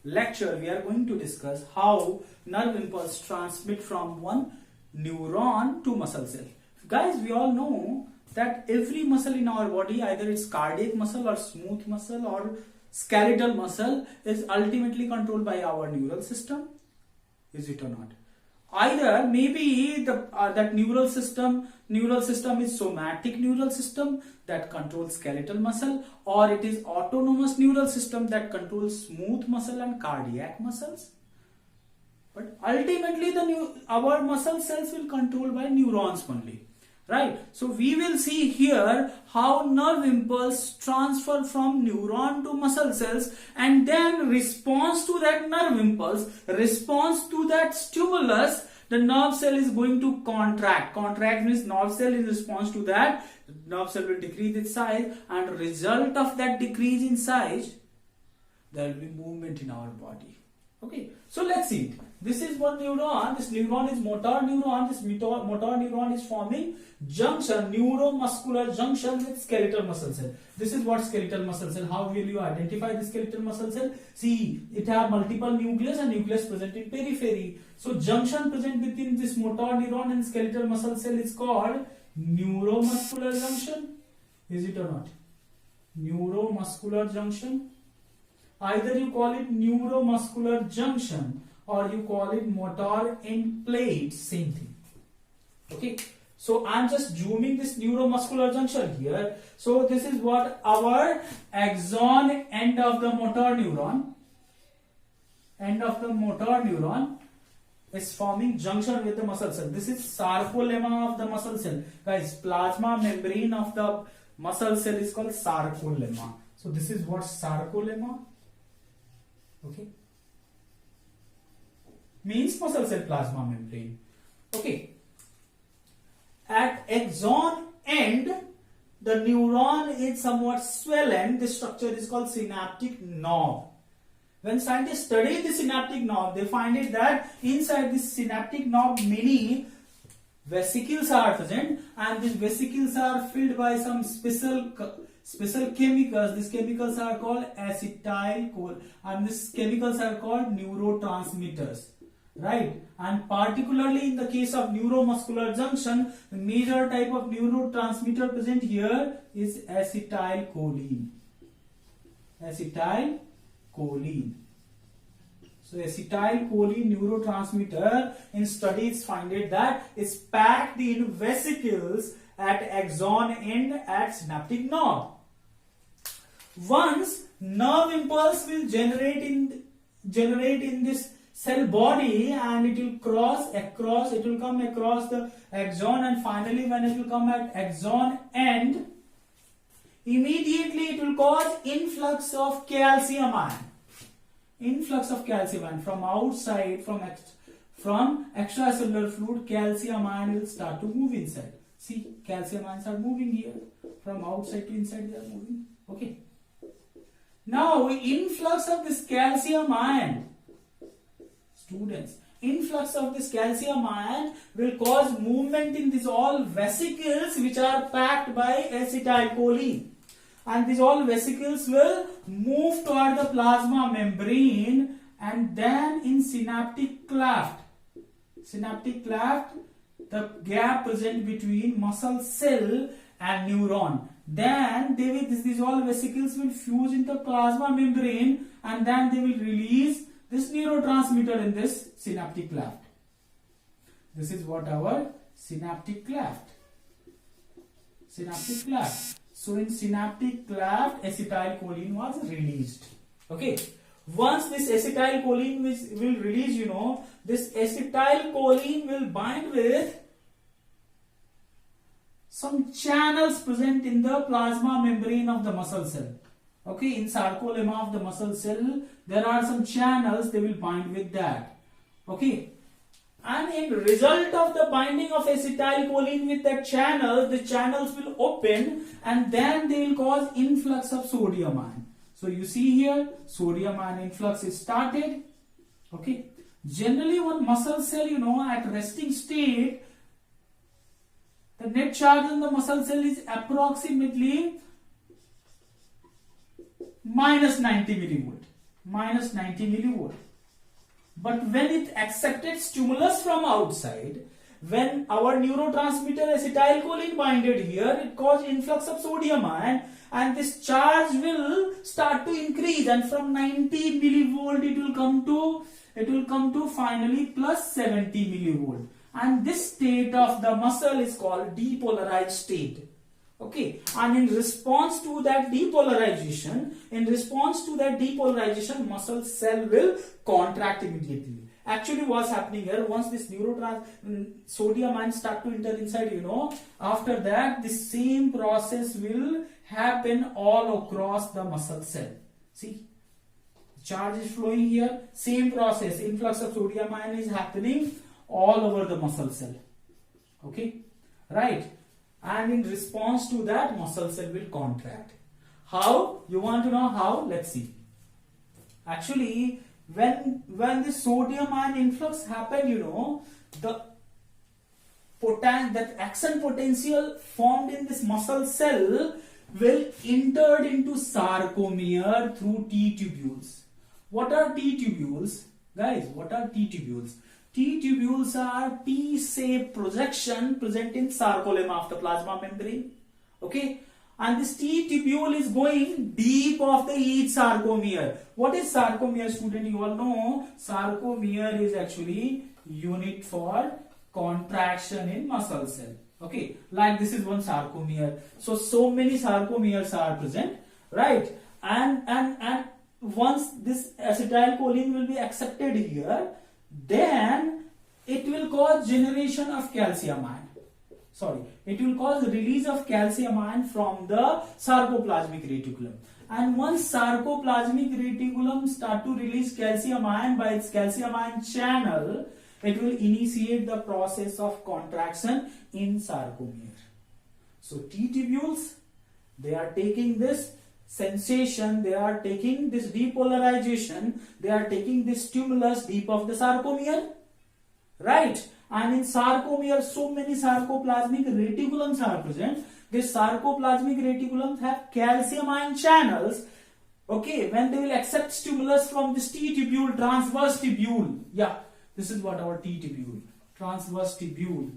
lecture we are going to discuss how nerve impulse transmit from one neuron to muscle cell. Guys, we all know that every muscle in our body, either it's cardiac muscle or smooth muscle or skeletal muscle, is ultimately controlled by our neural system. Is it or not? Either maybe that neural system is somatic neural system that controls skeletal muscle, or it is autonomous neural system that controls smooth muscle and cardiac muscles. But ultimately our muscle cells will controlled by neurons only, right? So we will see here how nerve impulse transfer from neuron to muscle cells, and then response to that nerve impulse, response to that stimulus, the nerve cell is going to contract. Contract means nerve cell in response to that, nerve cell will decrease its size, and result of that decrease in size, there will be movement in our body. Okay, so let's see. This is one neuron. This neuron is motor neuron. This motor neuron is forming junction, neuromuscular junction with skeletal muscle cell. This is what skeletal muscle cell. How will you identify the skeletal muscle cell? See, it have multiple nucleus and nucleus present in periphery. So junction present between this motor neuron and skeletal muscle cell is called neuromuscular junction. Is it or not? Neuromuscular junction. Either you call it neuromuscular junction or you call it motor end plate, same thing. Okay, so I'm just zooming this neuromuscular junction here. So this is what our axon end of the motor neuron is forming junction with the muscle cell. This is sarcolemma of the muscle cell. Guys, plasma membrane of the muscle cell is called sarcolemma. So this is what sarcolemma. Okay, means muscle cell plasma membrane. Okay, at axon end, the neuron is somewhat swollen. This structure is called synaptic knob. When scientists study the synaptic knob, they find it that inside this synaptic knob many vesicles are present, and these vesicles are filled by some special chemicals. These chemicals are called acetylcholine, and these chemicals are called neurotransmitters, right? And particularly in the case of neuromuscular junction, the major type of neurotransmitter present here is acetylcholine. Acetylcholine. So acetylcholine neurotransmitter in studies find it that is packed in vesicles at axon end at synaptic knob. Once nerve impulse will generate in this cell body, and it will come across the axon, and finally when it will come at axon end, immediately it will cause influx of calcium ion. Influx of calcium ion from outside, from extracellular fluid, calcium ion will start to move inside. See, calcium ions are moving here. From outside to inside they are moving. Okay. Now, influx of this calcium ion, students, influx of this calcium ion will cause movement in these all vesicles which are packed by acetylcholine. And these all vesicles will move toward the plasma membrane, and then in synaptic cleft, the gap present between muscle cell and neuron. Then these all vesicles will fuse into plasma membrane, and then they will release this neurotransmitter in this synaptic cleft. This is what our synaptic cleft. So in synaptic cleft, acetylcholine was released. Okay. Once this acetylcholine will release, this acetylcholine will bind with some channels present in the plasma membrane of the muscle cell. Okay, in sarcolemma of the muscle cell, there are some channels, they will bind with that. Okay, and in result of the binding of acetylcholine with that channel, the channels will open, and then they will cause influx of sodium ion. So you see here, sodium ion influx is started. Okay, generally one muscle cell, at resting state, the net charge on the muscle cell is approximately minus 90 millivolt. minus 90 millivolt. But when it accepted stimulus from outside, when our neurotransmitter acetylcholine binded here, it caused influx of sodium ion, and this charge will start to increase, and from 90 millivolt it will come to finally plus 70 millivolt. And this state of the muscle is called depolarized state. Okay, and in response to that depolarization, muscle cell will contract immediately. Actually, what's happening here, once this sodium ions start to enter inside, after that, the same process will happen all across the muscle cell. See, charge is flowing here, same process, influx of sodium ion is happening all over the muscle cell. Okay, right? And in response to that, muscle cell will contract. How? You want to know how? Let's see. Actually, when the sodium ion influx happened, that action potential formed in this muscle cell will enter into sarcomere through T tubules. What are T tubules? Guys, what are T tubules? T tubules are T-shaped projection present in sarcolemma of the plasma membrane. Okay, and this T tubule is going deep of each sarcomere. What is sarcomere, student? You all know sarcomere is actually unit for contraction in muscle cell. Okay, like this is one sarcomere. So many sarcomeres are present, right? And once this acetylcholine will be accepted here, then it will cause generation of calcium ion. It will cause release of calcium ion from the sarcoplasmic reticulum. And once sarcoplasmic reticulum start to release calcium ion by its calcium ion channel, it will initiate the process of contraction in sarcomere. So T tubules, they are taking this sensation, they are taking this depolarization, they are taking this stimulus deep of the sarcomere, right? And in sarcomere, so many sarcoplasmic reticulums are present. These sarcoplasmic reticulums have calcium ion channels. Okay, when they will accept stimulus from this T tubule, transverse tubule. Yeah, this is what our T tubule, transverse tubule.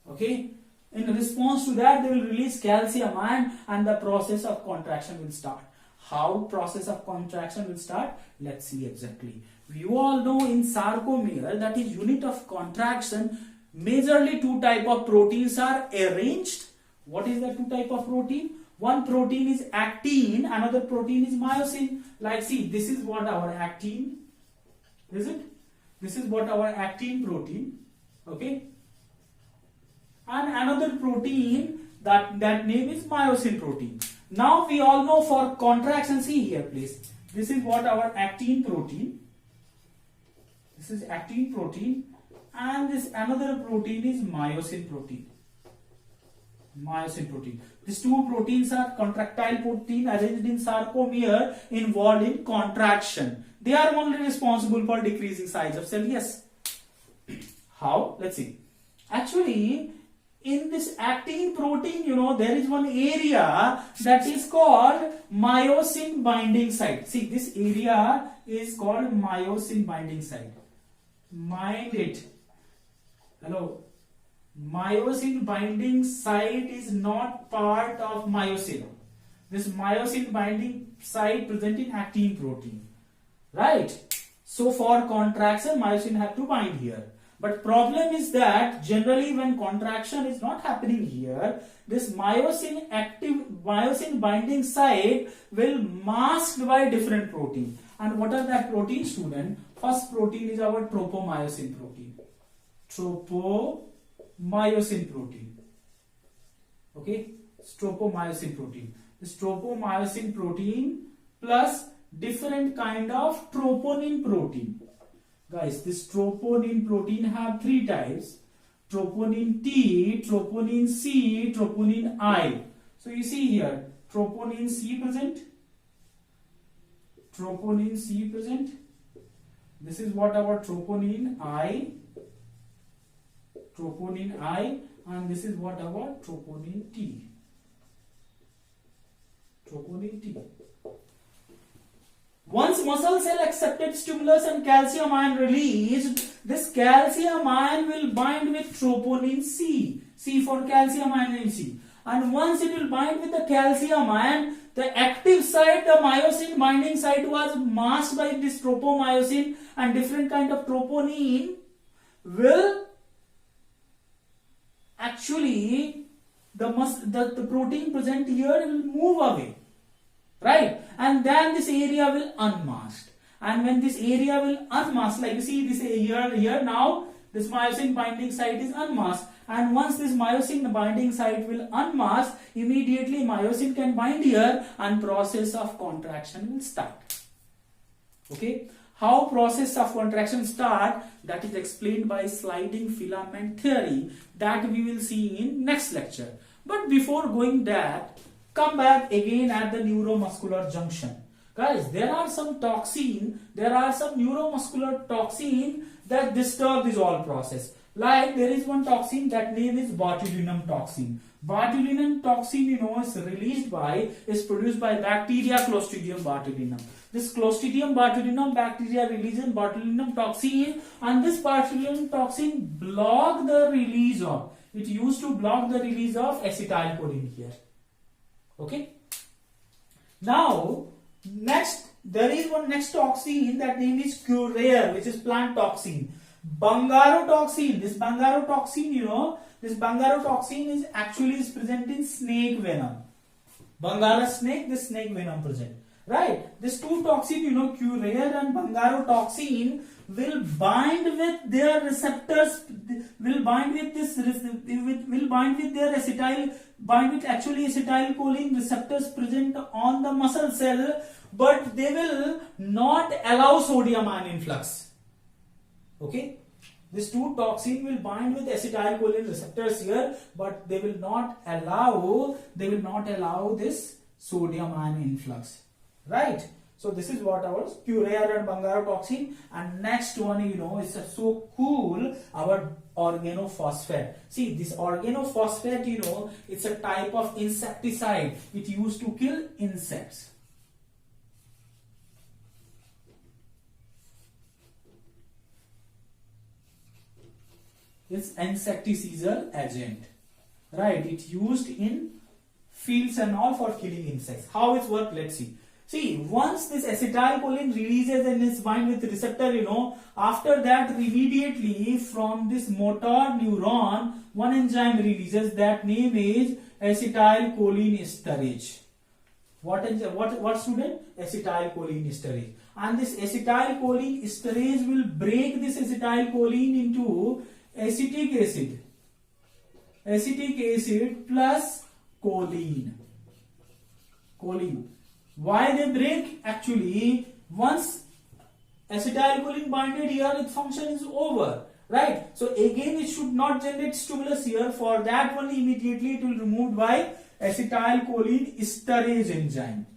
Okay. In response to that, they will release calcium ion and the process of contraction will start. How process of contraction will start? Let's see exactly. You all know in sarcomere, that is unit of contraction, majorly two type of proteins are arranged. What is the two type of protein? One protein is actin, another protein is myosin. Like see, this is what our actin, is it? This is what our actin protein, okay? And another protein, that name is myosin protein. Now we all know for contraction, see here please, this is what our actin protein, this is actin protein, and this another protein is myosin protein. Myosin protein. These two proteins are contractile protein arranged in sarcomere involved in contraction. They are only responsible for decreasing size of cell. Yes. How? Let's see. Actually, in this actin protein, there is one area that is called myosin binding site. See, this area is called myosin binding site. Mind it. Hello. Myosin binding site is not part of myosin. This myosin binding site present in actin protein. Right? So for contraction, myosin have to bind here. But problem is that generally when contraction is not happening here, this myosin binding site will masked by different protein. And what are that protein, student? First protein is our tropomyosin protein. Tropomyosin protein. Okay? Tropomyosin protein. This tropomyosin protein plus different kind of troponin protein. Guys, this troponin protein have three types: troponin T, troponin C, troponin I. So you see here, troponin C present, troponin C present. This is what our troponin I, and this is what our troponin T. Troponin T. Once muscle cell accepted stimulus and calcium ion released, this calcium ion will bind with troponin C. C for calcium ion in C. And once it will bind with the calcium ion, the active site, the myosin binding site was masked by this tropomyosin, and different kind of troponin will actually, the protein present here will move away. Right? And then this area will unmask. And when this area will unmask, like you see this here now, this myosin binding site is unmasked. And once this myosin binding site will unmask, immediately myosin can bind here and process of contraction will start. Okay? How process of contraction start, that is explained by sliding filament theory, that we will see in next lecture. But before going that, come back again at the neuromuscular junction. Guys, there are some neuromuscular toxin that disturb this all process. Like there is one toxin, that name is botulinum toxin. Botulinum toxin, is produced by bacteria Clostridium botulinum. This Clostridium botulinum bacteria releases botulinum toxin, and this botulinum toxin it used to block the release of acetylcholine here. Okay. Now, there is one next toxin, that name is curare, which is plant toxin. Bungarotoxin. This bungarotoxin, this bungarotoxin is present in snake venom. Bangara snake, this snake venom present. Right? These two toxin, curare and bungarotoxin will bind with their receptors, acetylcholine receptors present on the muscle cell, but they will not allow sodium ion influx. Okay? This two toxin will bind with acetylcholine receptors here, but they will not allow this sodium ion influx. Right? So this is what our curare and bungarotoxin. And next one, is so cool, our organophosphate. See, this organophosphate, it's a type of insecticide. It used to kill insects. It's insecticidal agent. Right? It's used in fields and all for killing insects. How it works? Let's see. See, once this acetylcholine releases and is bind with the receptor, after that immediately from this motor neuron, one enzyme releases, that name is acetylcholinesterase. What student? Acetylcholinesterase. And this acetylcholinesterase will break this acetylcholine into acetic acid plus choline. Why they break? Actually, once acetylcholine binded here, its function is over. Right? So again, it should not generate stimulus here. For that one, immediately it will removed by acetylcholinesterase enzyme.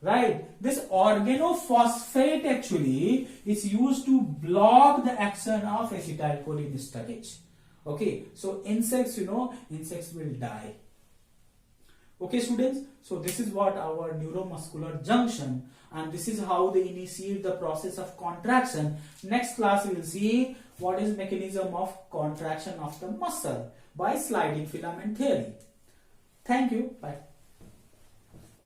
Right? This organophosphate actually is used to block the action of acetylcholinesterase. Okay, so insects will die. Okay, students, so this is what our neuromuscular junction, and this is how they initiate the process of contraction. Next class we will see what is mechanism of contraction of the muscle by sliding filament theory. Thank you. Bye.